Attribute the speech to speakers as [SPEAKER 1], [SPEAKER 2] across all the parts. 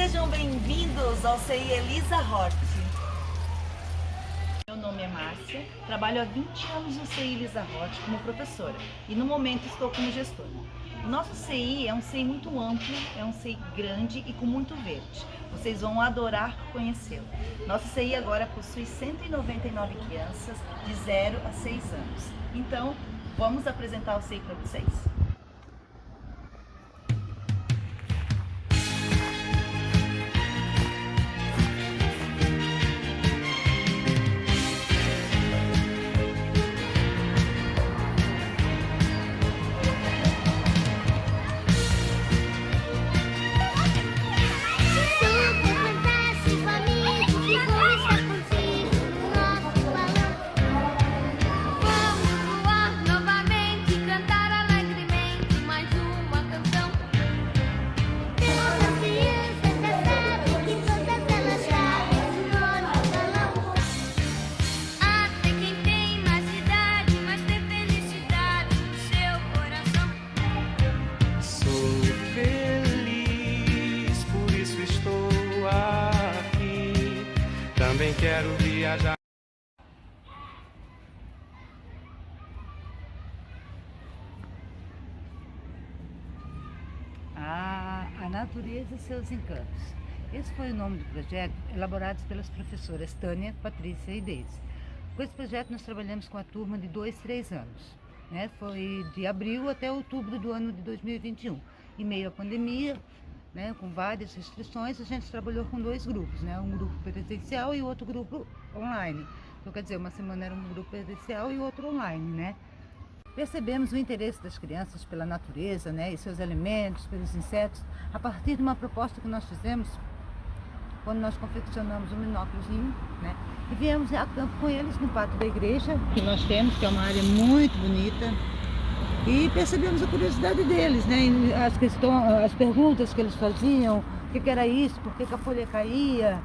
[SPEAKER 1] Sejam bem-vindos ao CI Elisa Hort. Meu nome é Márcia, trabalho há 20 anos no CI Elisa Hort como professora e no momento estou como gestora. O nosso CI é um CI muito amplo, é um CI grande e com muito verde. Vocês vão adorar conhecê-lo. Nosso CI agora possui 199 crianças de 0 a 6 anos. Então, vamos apresentar o CI para vocês?
[SPEAKER 2] Também quero viajar.
[SPEAKER 3] A natureza e seus encantos. Esse foi o nome do projeto elaborado pelas professoras Tânia, Patrícia e Deise. Com esse projeto nós trabalhamos com a turma de 2, 3 anos. Foi de abril até outubro do ano de 2021. Em meio à pandemia, com várias restrições, a gente trabalhou com 2 grupos, um grupo presencial e outro grupo online. Então, quer dizer, uma semana era um grupo presencial e outro online, Percebemos o interesse das crianças pela natureza, e seus alimentos, pelos insetos, a partir de uma proposta que nós fizemos quando nós confeccionamos um binóculozinho, e viemos a campo com eles no pátio da igreja, que nós temos, que é uma área muito bonita. E percebemos a curiosidade deles, as perguntas que eles faziam, o que era isso, por que a folha caía,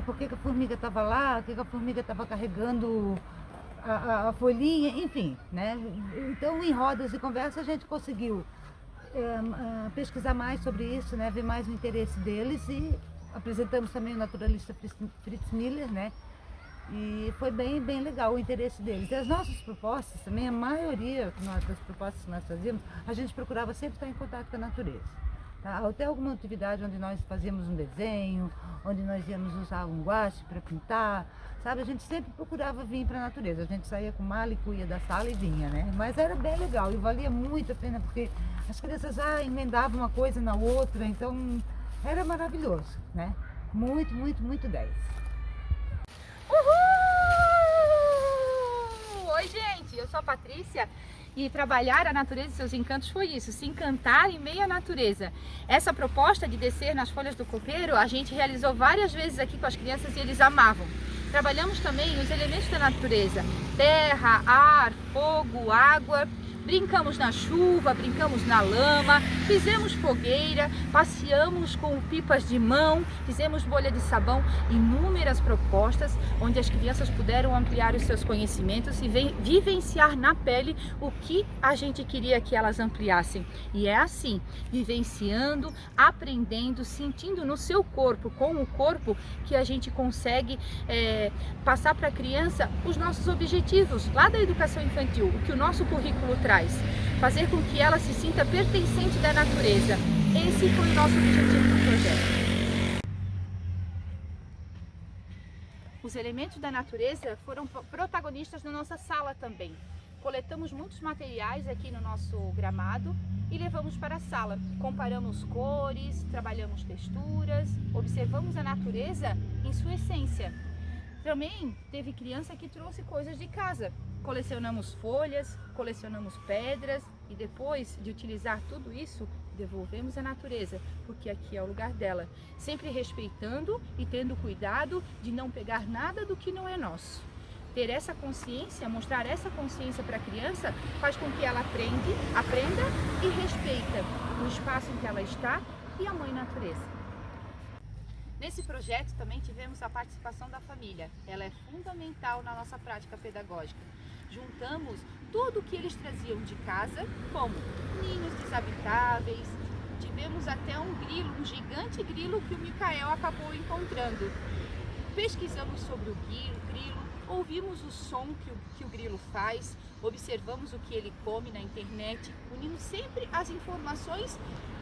[SPEAKER 3] por que a formiga estava lá, por que a formiga estava carregando a folhinha, enfim. Então, em rodas de conversa, a gente conseguiu pesquisar mais sobre isso, ver mais o interesse deles, e apresentamos também o naturalista Fritz Miller, e foi bem legal o interesse deles. E as nossas propostas também, a maioria das propostas que nós fazíamos, a gente procurava sempre estar em contato com a natureza. Até alguma atividade onde nós fazíamos um desenho, onde nós íamos usar um guache para pintar, a gente sempre procurava vir para a natureza. A gente saía com mala e cuia da sala e vinha, Mas era bem legal e valia muito a pena, porque as crianças emendavam uma coisa na outra, então era maravilhoso, Muito, muito, muito 10.
[SPEAKER 4] Uhul! Oi, gente, eu sou a Patrícia e trabalhar a natureza e seus encantos foi isso, se encantar em meio à natureza. Essa proposta de descer nas folhas do coqueiro, a gente realizou várias vezes aqui com as crianças e eles amavam. Trabalhamos também os elementos da natureza, terra, ar, fogo, água. Brincamos na chuva, brincamos na lama, fizemos fogueira, passeamos com pipas de mão, fizemos bolha de sabão, inúmeras propostas onde as crianças puderam ampliar os seus conhecimentos e vivenciar na pele o que a gente queria que elas ampliassem. E é assim, vivenciando, aprendendo, sentindo no seu corpo, com o corpo, que a gente consegue passar para a criança os nossos objetivos lá da educação infantil, o que o nosso currículo traz. Fazer com que ela se sinta pertencente da natureza. Esse foi o nosso objetivo do projeto. Os elementos da natureza foram protagonistas na nossa sala também. Coletamos muitos materiais aqui no nosso gramado e levamos para a sala. Comparamos cores, trabalhamos texturas, observamos a natureza em sua essência. Também teve criança que trouxe coisas de casa. Colecionamos folhas, colecionamos pedras e depois de utilizar tudo isso, devolvemos à natureza, porque aqui é o lugar dela, sempre respeitando e tendo cuidado de não pegar nada do que não é nosso. Ter essa consciência, mostrar essa consciência para a criança, faz com que ela aprenda e respeita o espaço em que ela está e a mãe natureza. Nesse projeto também tivemos a participação da família. Ela é fundamental na nossa prática pedagógica. Juntamos tudo o que eles traziam de casa, como ninhos desabitáveis, tivemos até um grilo, um gigante grilo que o Micael acabou encontrando. Pesquisamos sobre o grilo, ouvimos o som que o grilo faz, observamos o que ele come na internet, unindo sempre as informações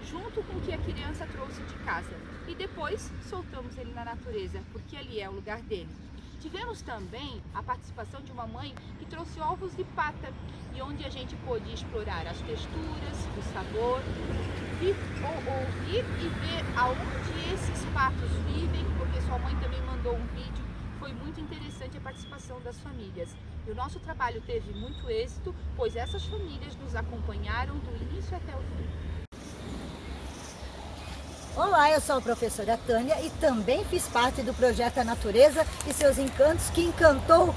[SPEAKER 4] junto com o que a criança trouxe de casa. E depois soltamos ele na natureza, porque ali é o lugar dele. Tivemos também a participação de uma mãe que trouxe ovos de pata, e onde a gente pôde explorar as texturas, o sabor, ouvir e ver aonde esses patos vivem, porque sua mãe também mandou um vídeo. Foi muito interessante a participação das famílias. E o nosso trabalho teve muito êxito, pois essas famílias nos acompanharam do início até o fim.
[SPEAKER 5] Olá, eu sou a professora Tânia e também fiz parte do projeto A Natureza e Seus Encantos, que encantou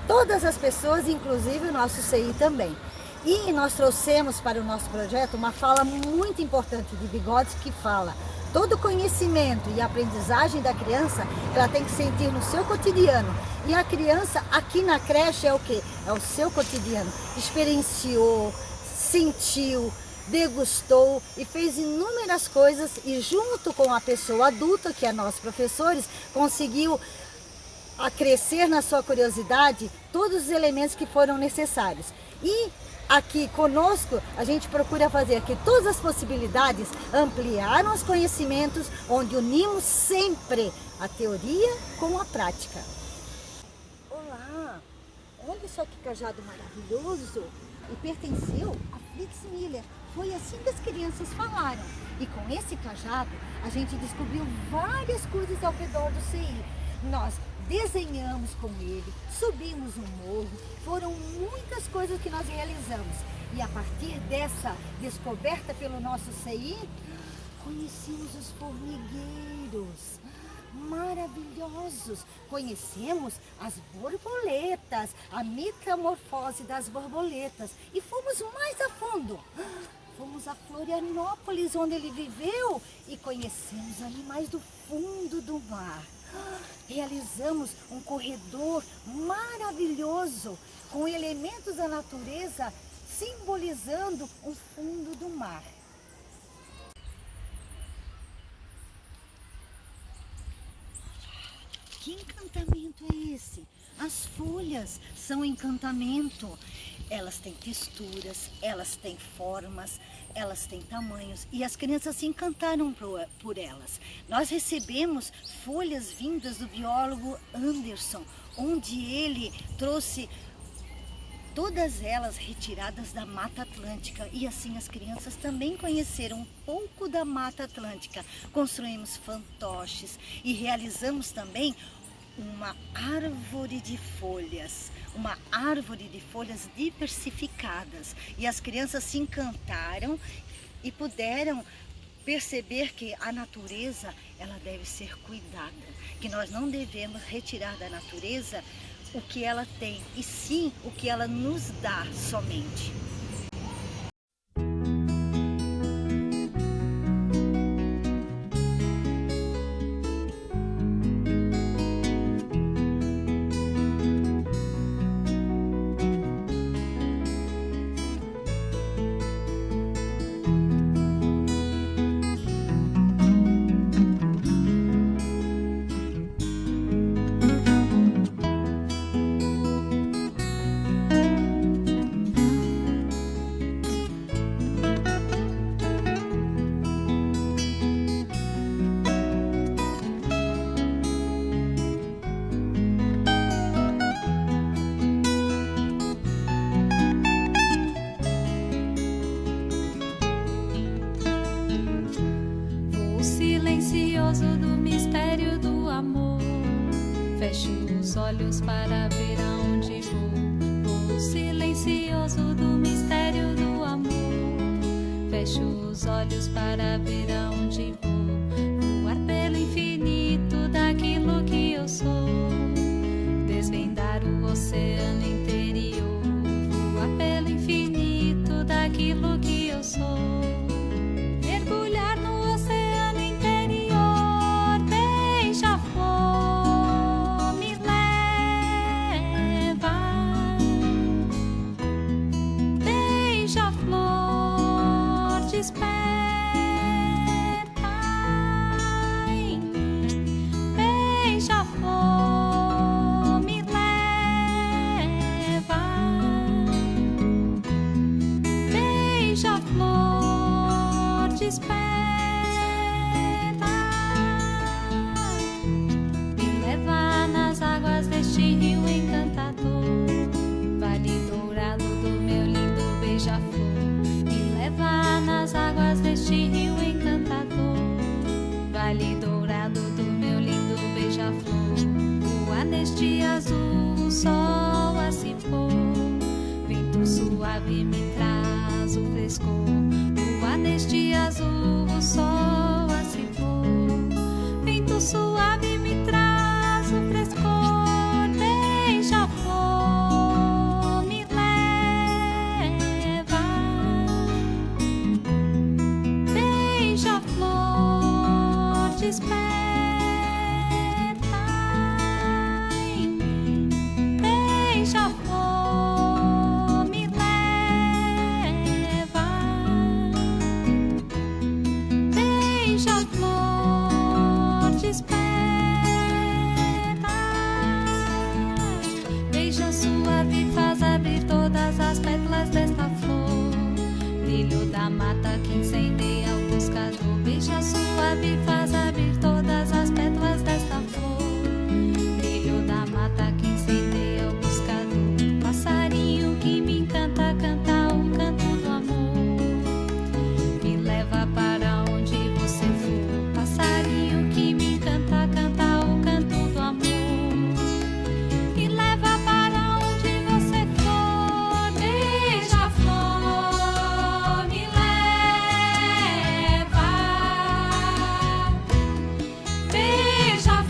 [SPEAKER 5] todas as pessoas, inclusive o nosso CI também. E nós trouxemos para o nosso projeto uma fala muito importante de Vygotsky, que fala: todo conhecimento e aprendizagem da criança, ela tem que sentir no seu cotidiano. E a criança aqui na creche é o quê? É o seu cotidiano. Experienciou, sentiu, degustou e fez inúmeras coisas, e junto com a pessoa adulta, que é nós professores, conseguiu crescer na sua curiosidade todos os elementos que foram necessários. E aqui conosco a gente procura fazer que todas as possibilidades ampliaram os conhecimentos, onde unimos sempre a teoria com a prática. Olá, olha só que cajado maravilhoso, e pertenceu a Fritz Miller. Foi assim que as crianças falaram. E com esse cajado a gente descobriu várias coisas ao redor do CI. Nós desenhamos com ele, subimos um morro, foram muitas coisas que nós realizamos. E a partir dessa descoberta pelo nosso CI, conhecemos os formigueiros maravilhosos, conhecemos as borboletas, a metamorfose das borboletas, e fomos mais a fundo. Fomos a Florianópolis, onde ele viveu, e conhecemos animais do fundo do mar. Realizamos um corredor maravilhoso com elementos da natureza simbolizando o fundo do mar. Que encantamento é esse? As folhas são encantamento. Elas têm texturas, elas têm formas, elas têm tamanhos, e as crianças se encantaram por elas. Nós recebemos folhas vindas do biólogo Anderson, onde ele trouxe todas elas retiradas da Mata Atlântica, e assim as crianças também conheceram um pouco da Mata Atlântica. Construímos fantoches e realizamos também uma árvore de folhas diversificadas, e as crianças se encantaram e puderam perceber que a natureza, ela deve ser cuidada, que nós não devemos retirar da natureza o que ela tem, e sim o que ela nos dá somente.
[SPEAKER 6] Do mistério do amor, fecho os olhos para ver aonde vou. O silencioso do mistério do amor, fecho os olhos para ver aonde vou. Voar pelo infinito daquilo que eu sou, desvendar o oceano interior. Voar pelo infinito daquilo que eu sou, mergulhar no espera rio encantador. Vale dourado do meu lindo beija-flor, me leva nas águas deste rio encantador. Vale dourado do meu lindo beija-flor, voa neste azul o sol a se pôr. Vento suave me traz o frescor, voa neste azul o sol a se pôr. Vento suave me traz o frescor, beija-flor me leva. Beija-flor desperta em mim. Beija-flor me leva. Beija-flor desperta. Beija suave faz abrir todas as pétalas desta flor. Brilho da mata que incendeia o buscador. Beija suave faz abrir todas as pétalas desta flor. Brilho da mata que incendeia o buscador. Passarinho que me encanta, canta o canto do amor. Me leva para onde você for. Passarinho que me encanta, canta o canto do amor. Me leva para onde você for. Beija-flor me leva.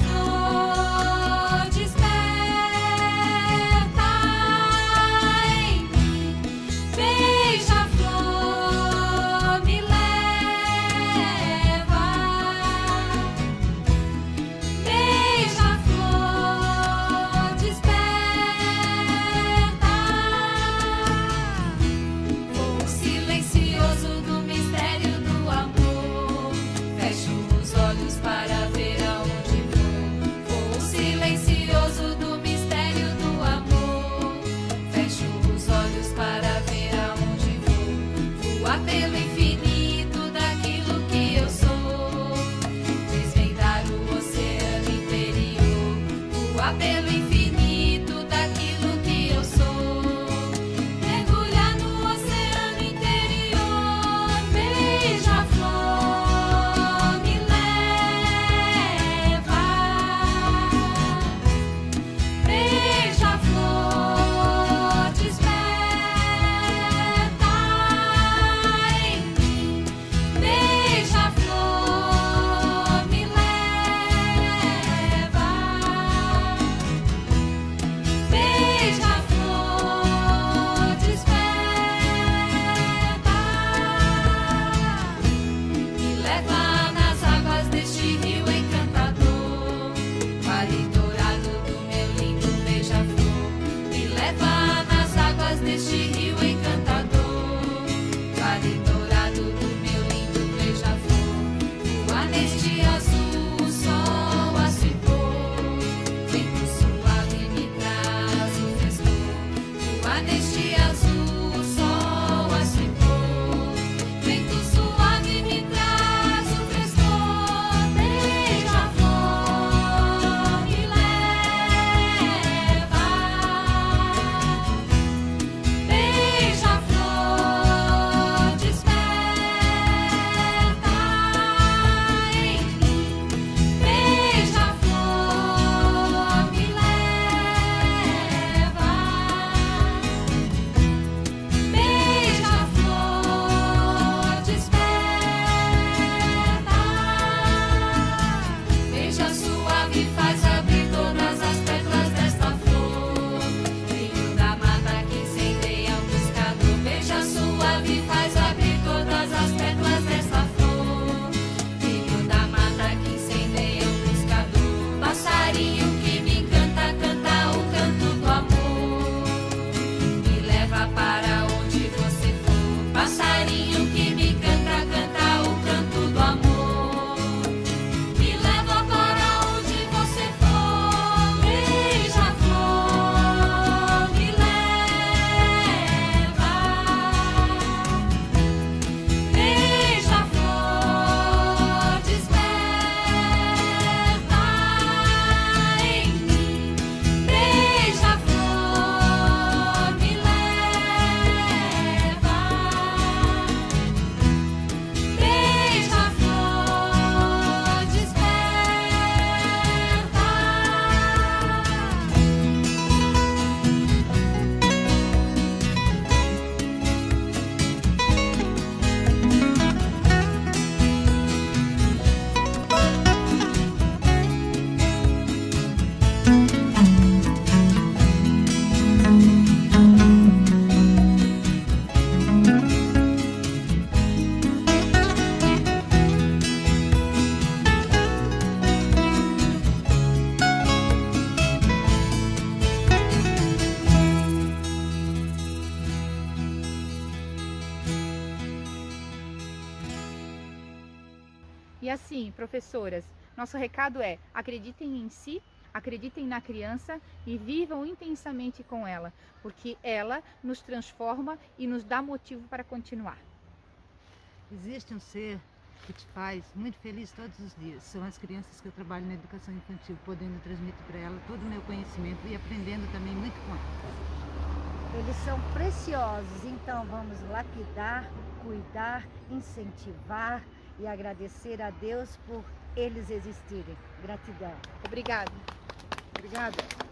[SPEAKER 6] Beija-flor desperta em mim. Beija-flor me leva. Beija-flor desperta. Voo silencioso do mistério do amor. Fecho os olhos para ver aonde vou. Voo silencioso do mistério do amor. Fecho os olhos para ver aonde vou. Voar pelo infinito daquilo que eu sou. Desvendar o oceano interior. Voar pelo infinito daquilo que eu sou. Mergulhar no oceano interior. Beija-flor me leva. Beija-flor desperta em mim. Beija-flor me leva. Beija-flor desperta. Me leva nas águas deste rio encantador. Vale dourado do meu lindo beija-flor. Me leva nas águas deste rio encantador. Vale dourado do meu lindo beija-flor. Voa neste azul o sol a se pôr. Vento suave me traz o frescor. Voa neste azul o sol a se pôr. Vento suave me traz o frescor. Beija-flor me leva. Beija-flor desperta em mim.
[SPEAKER 4] E assim, professoras, nosso recado é: acreditem em si, acreditem na criança e vivam intensamente com ela, porque ela nos transforma e nos dá motivo para continuar.
[SPEAKER 3] Existe um ser que te faz muito feliz todos os dias. São as crianças que eu trabalho na educação infantil, podendo transmitir para elas todo o meu conhecimento e aprendendo também muito com elas.
[SPEAKER 5] Eles são preciosos, então vamos lapidar, cuidar, incentivar e agradecer a Deus por eles existirem. Gratidão.
[SPEAKER 4] Obrigada.
[SPEAKER 3] Obrigada.